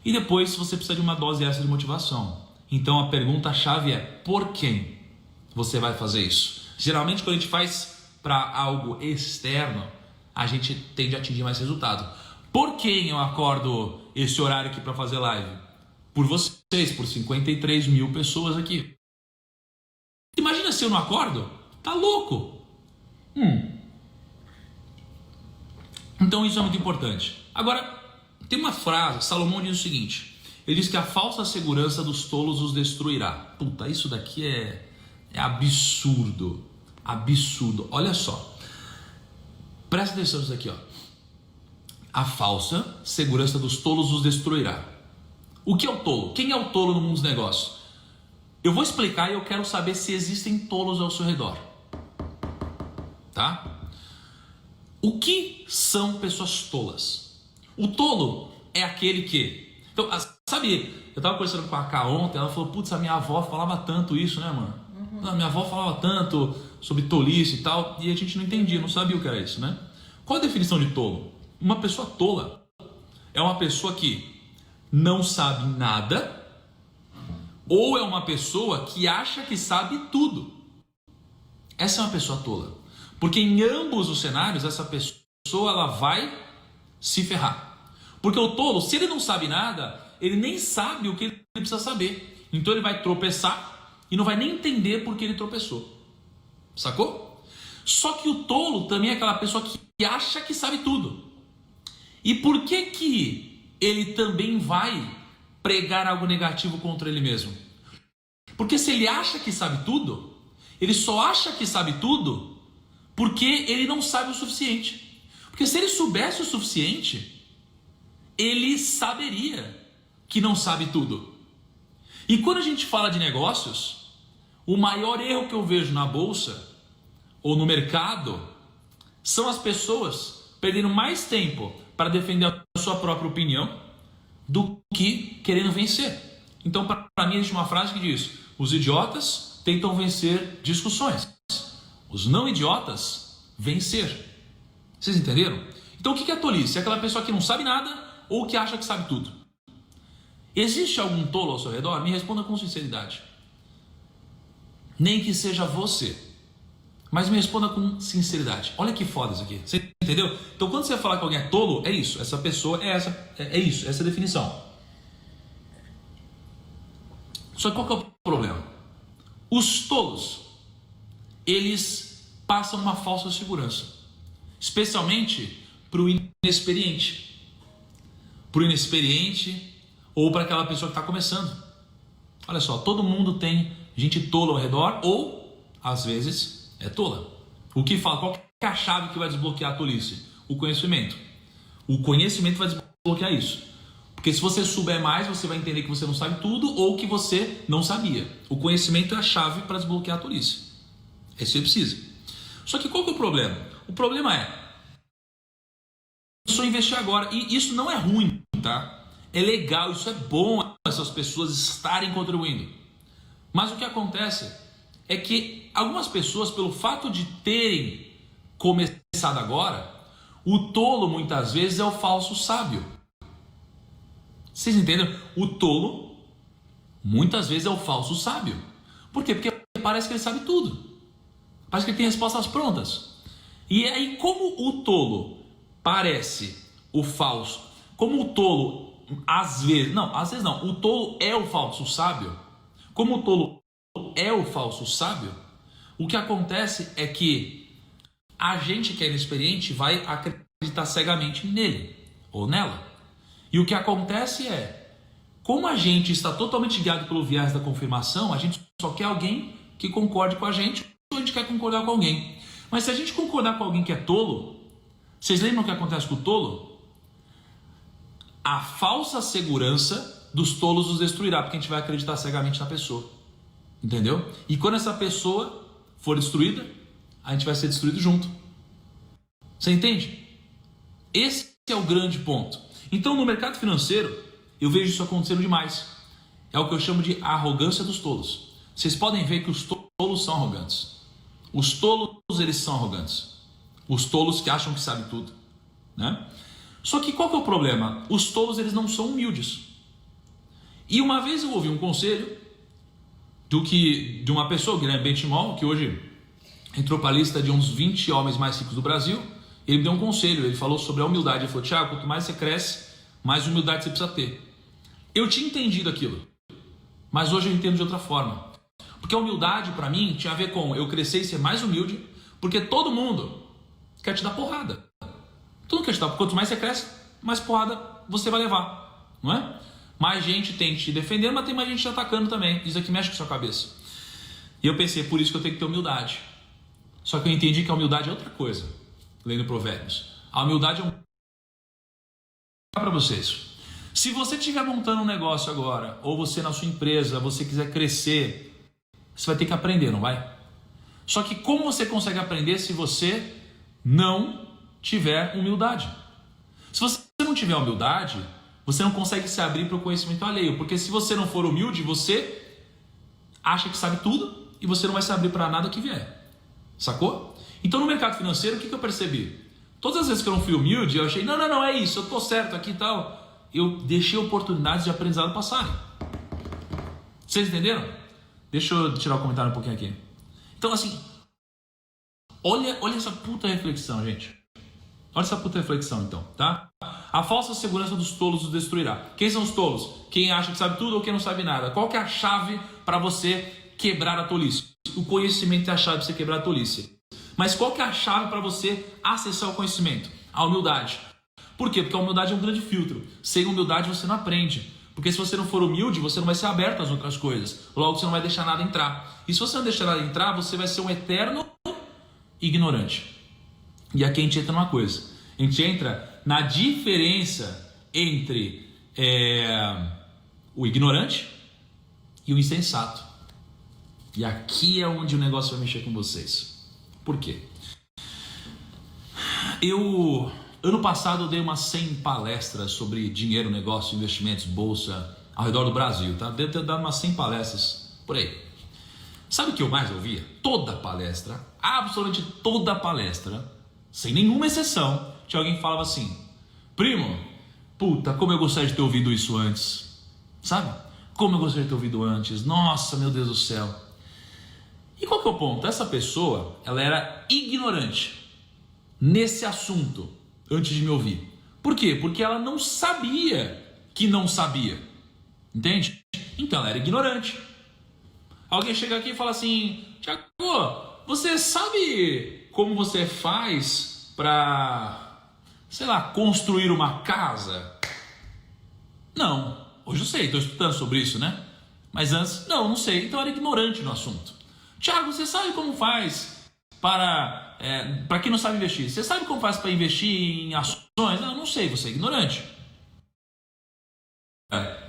S1: e depois você precisa de uma dose extra de motivação. Então a pergunta-chave é, por quem você vai fazer isso? Geralmente quando a gente faz para algo externo, a gente tende a atingir mais resultado. Por quem eu acordo esse horário aqui para fazer live? Por vocês, por 53 mil pessoas aqui. Imagina se eu não acordo? Tá louco? Então isso é muito importante. Agora, tem uma frase, Salomão diz o seguinte, ele diz que a falsa segurança dos tolos os destruirá. Puta, isso daqui é absurdo. Absurdo. Olha só. Presta atenção nisso aqui, ó. A falsa segurança dos tolos os destruirá. O que é o tolo? Quem é o tolo no mundo dos negócios? Eu vou explicar e eu quero saber se existem tolos ao seu redor. Tá? O que são pessoas tolas? O tolo é aquele que... Então, sabe, eu tava conversando com a Ká ontem, ela falou, putz, a minha avó falava tanto isso, né, mano? A minha avó falava tanto sobre tolice e tal, e a gente não entendia, não sabia o que era isso, né? Qual a definição de tolo? Uma pessoa tola é uma pessoa que não sabe nada, ou é uma pessoa que acha que sabe tudo. Essa é uma pessoa tola. Porque em ambos os cenários, essa pessoa ela vai se ferrar. Porque o tolo, se ele não sabe nada, ele nem sabe o que ele precisa saber. Então ele vai tropeçar e não vai nem entender por que ele tropeçou. Sacou? Só que o tolo também é aquela pessoa que acha que sabe tudo. E por que ele também vai pregar algo negativo contra ele mesmo? Porque se ele acha que sabe tudo, ele só acha que sabe tudo porque ele não sabe o suficiente. Porque se ele soubesse o suficiente, ele saberia que não sabe tudo. E quando a gente fala de negócios, o maior erro que eu vejo na bolsa ou no mercado são as pessoas perdendo mais tempo para defender a sua própria opinião do que querendo vencer. Então, para mim, existe uma frase que diz: os idiotas tentam vencer discussões, os não idiotas vencer. Vocês entenderam? Então, o que é tolice? É aquela pessoa que não sabe nada ou que acha que sabe tudo. Existe algum tolo ao seu redor? Me responda com sinceridade. Nem que seja você, mas me responda com sinceridade. Olha que foda isso aqui. Você entendeu? Então, quando você falar que alguém é tolo, é isso. Essa pessoa é isso. Essa é a definição. Só que qual que é o problema? Os tolos, eles passam uma falsa segurança, especialmente para o inexperiente. Para o inexperiente ou para aquela pessoa que está começando. Olha só, todo mundo tem gente tola ao redor ou, às vezes, é tola. O que fala? Qual que é a chave que vai desbloquear a tolice? O conhecimento. O conhecimento vai desbloquear isso. Porque se você souber mais, você vai entender que você não sabe tudo ou que você não sabia. O conhecimento é a chave para desbloquear a tolice. É isso que você precisa. Só que qual que é o problema? O problema é, só investir agora. E isso não é ruim, tá? É legal, isso é bom essas pessoas estarem contribuindo. Mas o que acontece é que algumas pessoas, pelo fato de terem começado agora, o tolo muitas vezes é o falso sábio. Vocês entendem? O tolo muitas vezes é o falso sábio. Por quê? Porque parece que ele sabe tudo. Parece que ele tem respostas prontas. E aí, como o tolo parece o falso, como o tolo às vezes não, o tolo é o falso sábio, como o tolo é o falso sábio, o que acontece é que a gente que é inexperiente vai acreditar cegamente nele ou nela. E o que acontece é, como a gente está totalmente guiado pelo viés da confirmação, a gente só quer alguém que concorde com a gente, ou a gente quer concordar com alguém. Mas se a gente concordar com alguém que é tolo, vocês lembram o que acontece com o tolo? A falsa segurança dos tolos os destruirá, porque a gente vai acreditar cegamente na pessoa. Entendeu? E quando essa pessoa for destruída, a gente vai ser destruído junto. Você entende? Esse é o grande ponto. Então, no mercado financeiro, eu vejo isso acontecendo demais. É o que eu chamo de arrogância dos tolos. Vocês podem ver que os tolos são arrogantes. Os tolos, eles são arrogantes. Os tolos que acham que sabem tudo, né? Só que qual que é o problema? Os tolos, eles não são humildes. E uma vez eu ouvi um conselho de uma pessoa, Guilherme Benchimol, que hoje entrou para a lista de uns 20 homens mais ricos do Brasil. Ele me deu um conselho, ele falou sobre a humildade. Ele falou: Thiago, quanto mais você cresce, mais humildade você precisa ter. Eu tinha entendido aquilo, mas hoje eu entendo de outra forma. Porque a humildade para mim tinha a ver com eu crescer e ser mais humilde, porque todo mundo quer te dar porrada. Todo mundo quer te dar. Quanto mais você cresce, mais porrada você vai levar, não é? Mais gente tem te defendendo, mas tem mais gente te atacando também. Isso aqui mexe com a sua cabeça. E eu pensei, por isso que eu tenho que ter humildade. Só que eu entendi que a humildade é outra coisa. Lendo Provérbios. A humildade é para vocês. Se você estiver montando um negócio agora, ou você na sua empresa, você quiser crescer, você vai ter que aprender, não vai? Só que como você consegue aprender se você não tiver humildade? Se você não tiver humildade, você não consegue se abrir para o conhecimento alheio. Porque se você não for humilde, você acha que sabe tudo e você não vai se abrir para nada que vier. Sacou? Então no mercado financeiro, o que eu percebi? Todas as vezes que eu não fui humilde, eu achei, não, é isso, eu tô certo aqui e tal. Eu deixei oportunidades de aprendizado passarem. Vocês entenderam? Deixa eu tirar o comentário um pouquinho aqui. Então assim, olha essa puta reflexão, gente. Olha essa puta reflexão então, tá? A falsa segurança dos tolos os destruirá. Quem são os tolos? Quem acha que sabe tudo ou quem não sabe nada? Qual que é a chave para você quebrar a tolice? O conhecimento é a chave para você quebrar a tolice. Mas qual que é a chave para você acessar o conhecimento? A humildade. Por quê? Porque a humildade é um grande filtro. Sem humildade você não aprende. Porque se você não for humilde, você não vai ser aberto às outras coisas. Logo você não vai deixar nada entrar. E se você não deixar nada entrar, você vai ser um eterno ignorante. E aqui a gente entra numa coisa. A gente entra na diferença entre o ignorante e o insensato. E aqui é onde o negócio vai mexer com vocês. Por quê? Ano passado eu dei umas 100 palestras sobre dinheiro, negócio, investimentos, bolsa, ao redor do Brasil, tá? Devo ter dado umas 100 palestras por aí. Sabe o que eu mais ouvia? Toda palestra, absolutamente toda palestra, sem nenhuma exceção, tinha alguém que falava assim: primo, puta, como eu gostaria de ter ouvido isso antes. Sabe? Como eu gostaria de ter ouvido antes. Nossa, meu Deus do céu. E qual que é o ponto? Essa pessoa, ela era ignorante nesse assunto antes de me ouvir. Por quê? Porque ela não sabia que não sabia. Entende? Então ela era ignorante. Alguém chega aqui e fala assim: Thiago, você sabe como você faz para, sei lá, construir uma casa? Não. Hoje eu sei, estou estudando sobre isso, né? Mas antes, não sei. Então eu era ignorante no assunto. Thiago, você sabe como faz para quem não sabe investir? Você sabe como faz para investir em ações? Não sei, você é ignorante.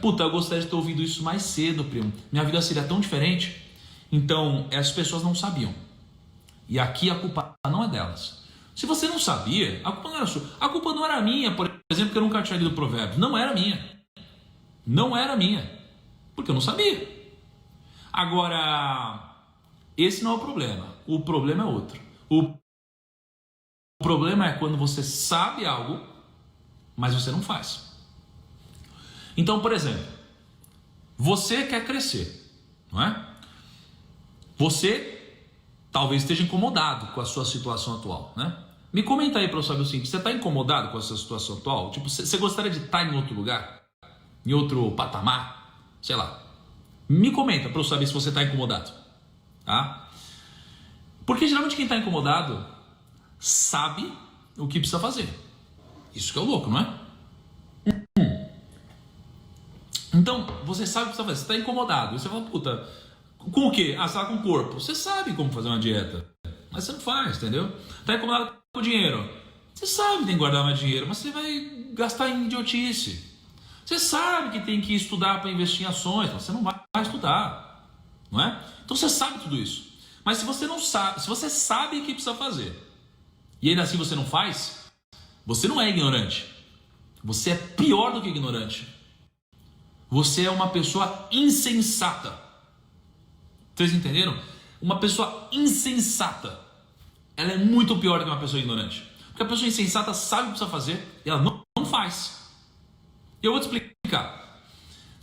S1: Puta, eu gostaria de ter ouvido isso mais cedo, primo. Minha vida seria tão diferente. Então, as pessoas não sabiam. E aqui a culpa não é delas. Se você não sabia, a culpa não era sua. A culpa não era minha, por exemplo, que eu nunca tinha lido Provérbios. Não era minha. Não era minha. Porque eu não sabia. Agora, esse não é o problema. O problema é outro. O problema é quando você sabe algo, mas você não faz. Então, por exemplo, você quer crescer, não é? Você talvez esteja incomodado com a sua situação atual, né? Me comenta aí para eu saber o seguinte: você está incomodado com a sua situação atual? Tipo, você gostaria de estar em outro lugar? Em outro patamar? Sei lá. Me comenta para eu saber se você está incomodado, tá? Porque geralmente quem está incomodado sabe o que precisa fazer. Isso que é o louco, não é? Então, você sabe o que precisa fazer. Você está incomodado. Você fala, puta, com o quê? Ah, você está com o corpo. Você sabe como fazer uma dieta, mas você não faz, entendeu? Está incomodado com o dinheiro. Você sabe que tem que guardar mais dinheiro, mas você vai gastar em idiotice. Você sabe que tem que estudar para investir em ações, mas você não vai estudar, não é? Então você sabe tudo isso. Mas se você não sabe, se você sabe o que precisa fazer e ainda assim você não faz, você não é ignorante. Você é pior do que ignorante. Você é uma pessoa insensata. Vocês entenderam? Uma pessoa insensata, ela é muito pior do que uma pessoa ignorante. Porque a pessoa insensata sabe o que precisa fazer e ela não faz. Eu vou te explicar.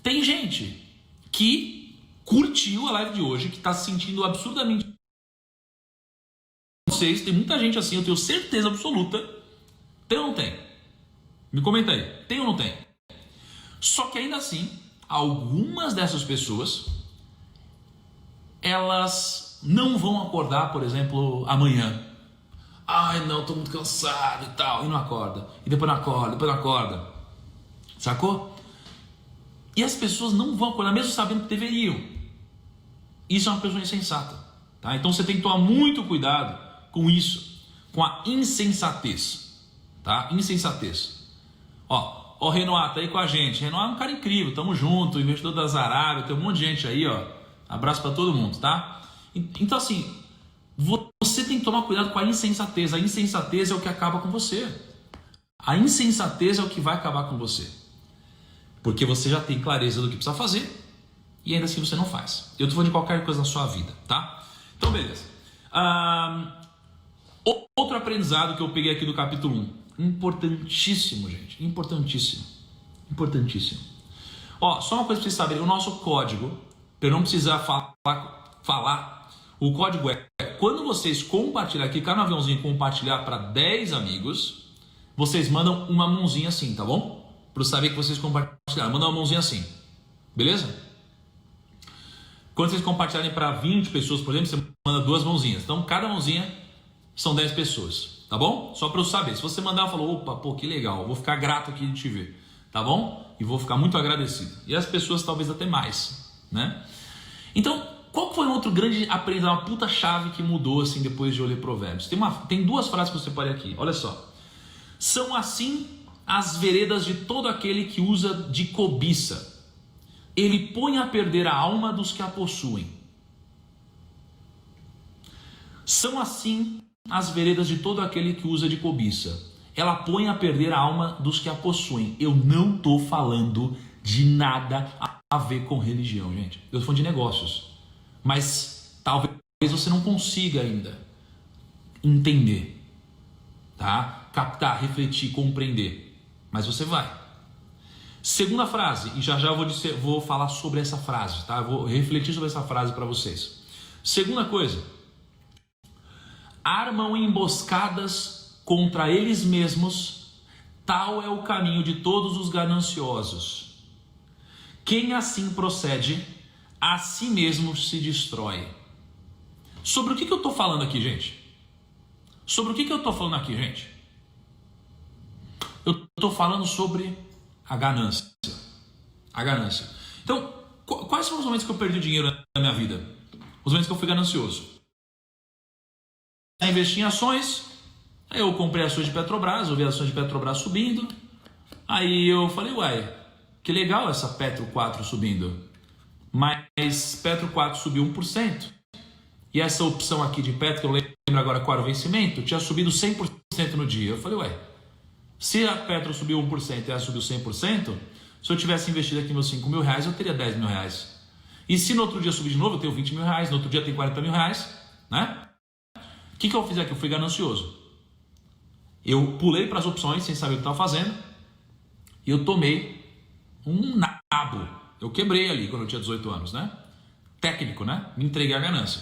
S1: Tem gente que curtiu a live de hoje, que está se sentindo absurdamente... Vocês, tem muita gente assim, eu tenho certeza absoluta. Tem ou não tem? Me comenta aí. Tem ou não tem? Só que ainda assim, algumas dessas pessoas, elas não vão acordar, por exemplo, amanhã. Ai, não, estou muito cansado e tal. E não acorda. E depois não acorda, depois não acorda. Sacou? E as pessoas não vão acordar, mesmo sabendo que deveriam. Isso é uma pessoa insensata. Tá? Então você tem que tomar muito cuidado com isso. Com a insensatez. Tá? Insensatez. Ó, o Renoir tá aí com a gente. Renoir é um cara incrível, tamo junto, investidor das Arábias, tem um monte de gente aí, ó. Abraço para todo mundo, tá? Então assim, você tem que tomar cuidado com a insensatez. A insensatez é o que acaba com você. A insensatez é o que vai acabar com você. Porque você já tem clareza do que precisa fazer e ainda assim você não faz. Eu tô falando de qualquer coisa na sua vida, tá? Então beleza. Outro aprendizado que eu peguei aqui do capítulo 1. Importantíssimo, gente. Importantíssimo. Importantíssimo. Ó, só uma coisa para vocês saberem. O nosso código, para eu não precisar falar, o código é: quando vocês compartilhar aqui, clicar no aviãozinho compartilhar para 10 amigos, vocês mandam uma mãozinha assim, tá bom? Para eu saber que vocês compartilharam. Manda uma mãozinha assim. Beleza? Quando vocês compartilharem para 20 pessoas, por exemplo, você manda 2 mãozinhas. Então, cada mãozinha são 10 pessoas. Tá bom? Só para eu saber. Se você mandar, falou, opa, pô, que legal, vou ficar grato aqui de te ver, tá bom? E vou ficar muito agradecido. E as pessoas talvez até mais, né? Então, qual foi um outro grande aprendizado, uma puta chave que mudou assim depois de eu ler Provérbios? Tem 2 frases que eu separei aqui, olha só. São assim as veredas de todo aquele que usa de cobiça. Ele põe a perder a alma dos que a possuem. São assim as veredas de todo aquele que usa de cobiça. Ela põe a perder a alma dos que a possuem. Eu não estou falando de nada a ver com religião, gente. Eu estou falando de negócios. Mas talvez você não consiga ainda entender, tá? Captar, refletir, compreender. Mas você vai. Segunda frase, e já eu vou falar sobre essa frase, tá? Eu vou refletir sobre essa frase para vocês. Segunda coisa: armam emboscadas contra eles mesmos, tal é o caminho de todos os gananciosos. Quem assim procede, a si mesmo se destrói. Sobre o que eu estou falando aqui, gente? Sobre o que eu estou falando aqui, gente? Eu estou falando sobre a ganância. A ganância. Então, quais são os momentos que eu perdi dinheiro na minha vida? Os momentos que eu fui ganancioso. Investi em ações, aí eu comprei ações de Petrobras, eu vi ações de Petrobras subindo, aí eu falei, uai, que legal essa Petro 4 subindo. Mas Petro 4 subiu 1%. E essa opção aqui de Petro, que eu lembro agora qual era o vencimento, tinha subido 100% no dia. Eu falei, ué, se a Petro subiu 1% e ela subiu 100%, se eu tivesse investido aqui meus 5 mil reais, eu teria 10 mil reais. E se no outro dia subir de novo, eu tenho 20 mil reais, no outro dia eu tenho 40 mil reais, né? O que eu fiz aqui? Eu fui ganancioso. Eu pulei para as opções sem saber o que estava fazendo e eu tomei um nabo. Eu quebrei ali quando eu tinha 18 anos, né? Técnico, né? Me entreguei à ganância.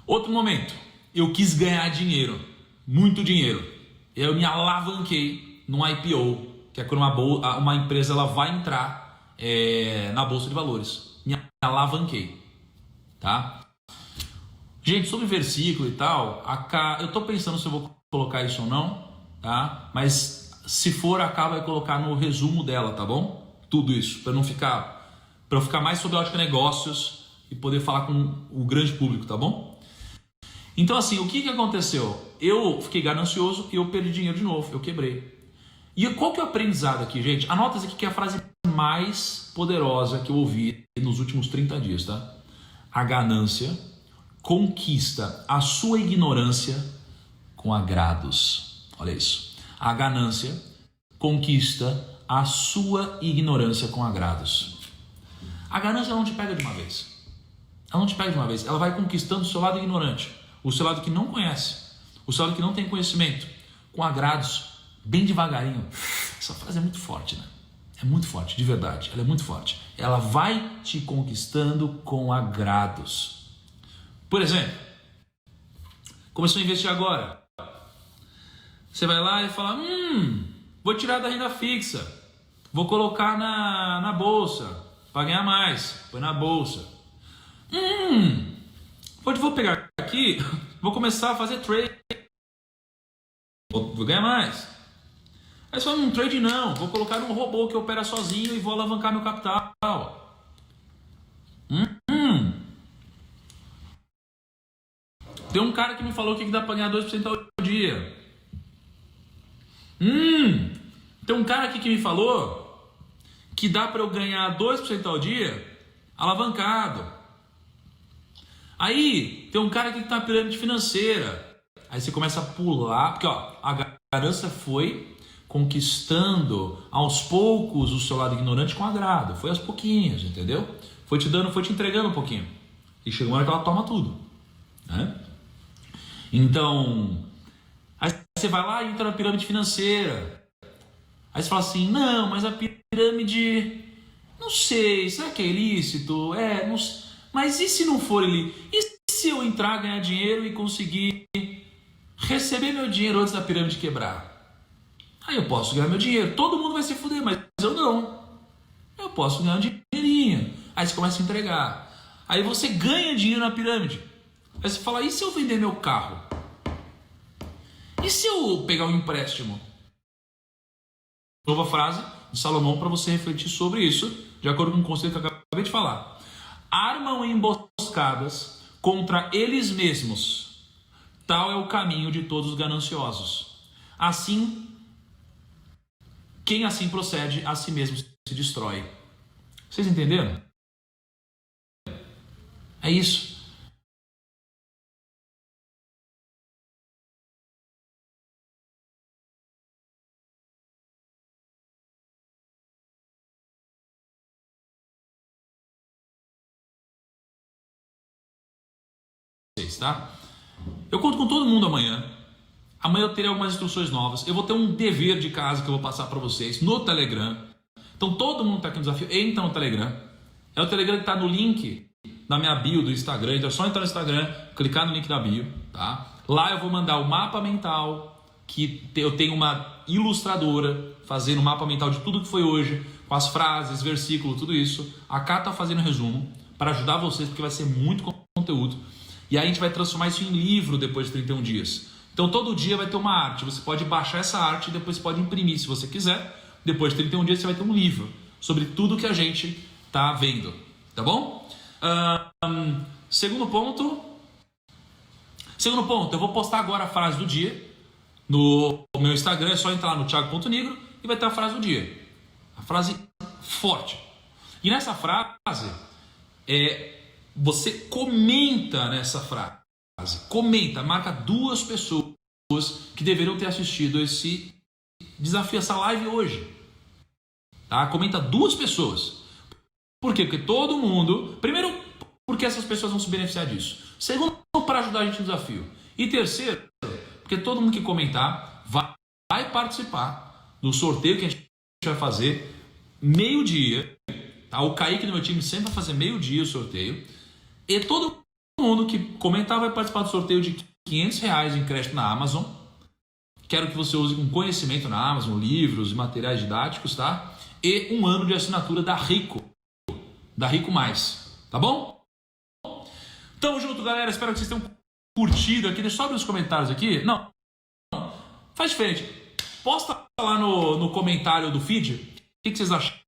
S1: Outro momento, eu quis ganhar dinheiro, muito dinheiro. Eu me alavanquei num IPO, que é quando uma empresa ela vai entrar na Bolsa de Valores. Me alavanquei, tá? Gente, sobre versículo e tal, eu tô pensando se eu vou colocar isso ou não, tá? Mas se for, a Cá vai colocar no resumo dela, tá bom? Tudo isso, para eu ficar mais sobre a ótica negócios e poder falar com o grande público, tá bom? Então assim, o que aconteceu? Eu fiquei ganancioso e eu perdi dinheiro de novo, eu quebrei. E qual que é o aprendizado aqui, gente? Anota isso aqui que é a frase mais poderosa que eu ouvi nos últimos 30 dias, tá? A ganância conquista a sua ignorância com agrados. Olha isso. A ganância conquista a sua ignorância com agrados. A ganância não te pega de uma vez. Ela não te pega de uma vez. Ela vai conquistando o seu lado ignorante, o seu lado que não conhece, o seu lado que não tem conhecimento, com agrados, bem devagarinho. Essa frase é muito forte, né? É muito forte, de verdade. Ela é muito forte. Ela vai te conquistando com agrados. Por exemplo, começou a investir agora. Você vai lá e fala, vou tirar da renda fixa, vou colocar na bolsa, para ganhar mais, põe na bolsa. Vou pegar aqui, vou começar a fazer trade, vou ganhar mais. Aí você fala, trade não, vou colocar num robô que opera sozinho e vou alavancar meu capital. Tem um cara que me falou que dá para ganhar 2% ao dia. Tem um cara aqui que me falou que dá para eu ganhar 2% ao dia alavancado. Aí tem um cara aqui que está na pirâmide financeira. Aí você começa a pular, porque a ganância foi conquistando aos poucos o seu lado ignorante com agrado. Foi aos pouquinhos, entendeu? Foi te entregando um pouquinho. E chegou uma hora que ela toma tudo, né? Então, aí você vai lá e entra na pirâmide financeira. Aí você fala assim, não, mas a pirâmide, não sei, será que é ilícito? Não sei. Mas e se não for ilícito? E se eu entrar, ganhar dinheiro e conseguir receber meu dinheiro antes da pirâmide quebrar? Aí eu posso ganhar meu dinheiro. Todo mundo vai se fuder, mas eu não. Eu posso ganhar um dinheirinho. Aí você começa a entregar. Aí você ganha dinheiro na pirâmide. Aí você fala, e se eu vender meu carro? E se eu pegar um empréstimo? Nova frase de Salomão para você refletir sobre isso, de acordo com o conceito que eu acabei de falar. Armam emboscadas contra eles mesmos. Tal é o caminho de todos os gananciosos. Assim, quem assim procede, a si mesmo se destrói. Vocês entenderam? É isso. Tá? Eu conto com todo mundo amanhã. Amanhã eu terei algumas instruções novas. Eu vou ter um dever de casa que eu vou passar para vocês no Telegram. Então todo mundo está aqui no desafio, entra no Telegram. É o Telegram que está no link na minha bio do Instagram. Então é só entrar no Instagram, clicar no link da bio, tá? Lá eu vou mandar o mapa mental, que eu tenho uma ilustradora fazendo o mapa mental de tudo que foi hoje, com as frases, versículos, tudo isso. A Cá está fazendo resumo para ajudar vocês, porque vai ser muito conteúdo. E aí a gente vai transformar isso em livro depois de 31 dias. Então todo dia vai ter uma arte. Você pode baixar essa arte e depois pode imprimir se você quiser. Depois de 31 dias você vai ter um livro sobre tudo que a gente está vendo. Tá bom? Segundo ponto, eu vou postar agora a frase do dia no meu Instagram. É só entrar no thiago.nigro e vai ter a frase do dia. A frase forte. E nessa frase, você comenta nessa frase. Comenta, marca 2 pessoas que deveriam ter assistido esse desafio, essa live hoje. Tá? Comenta 2 pessoas. Por quê? Porque todo mundo... Primeiro, porque essas pessoas vão se beneficiar disso. Segundo, para ajudar a gente no desafio. E terceiro, porque todo mundo que comentar vai participar do sorteio que a gente vai fazer meio-dia. Tá? O Kaique do meu time sempre vai fazer meio-dia o sorteio. E todo mundo que comentar vai participar do sorteio de R$500 em crédito na Amazon. Quero que você use com conhecimento na Amazon, livros e materiais didáticos, tá? E 1 ano de assinatura da Rico. Da Rico Mais. Tá bom? Tamo junto, galera. Espero que vocês tenham curtido aqui. Deixa só abrir os comentários aqui. Não. Faz diferente. Posta lá no comentário do feed. O que vocês acharam?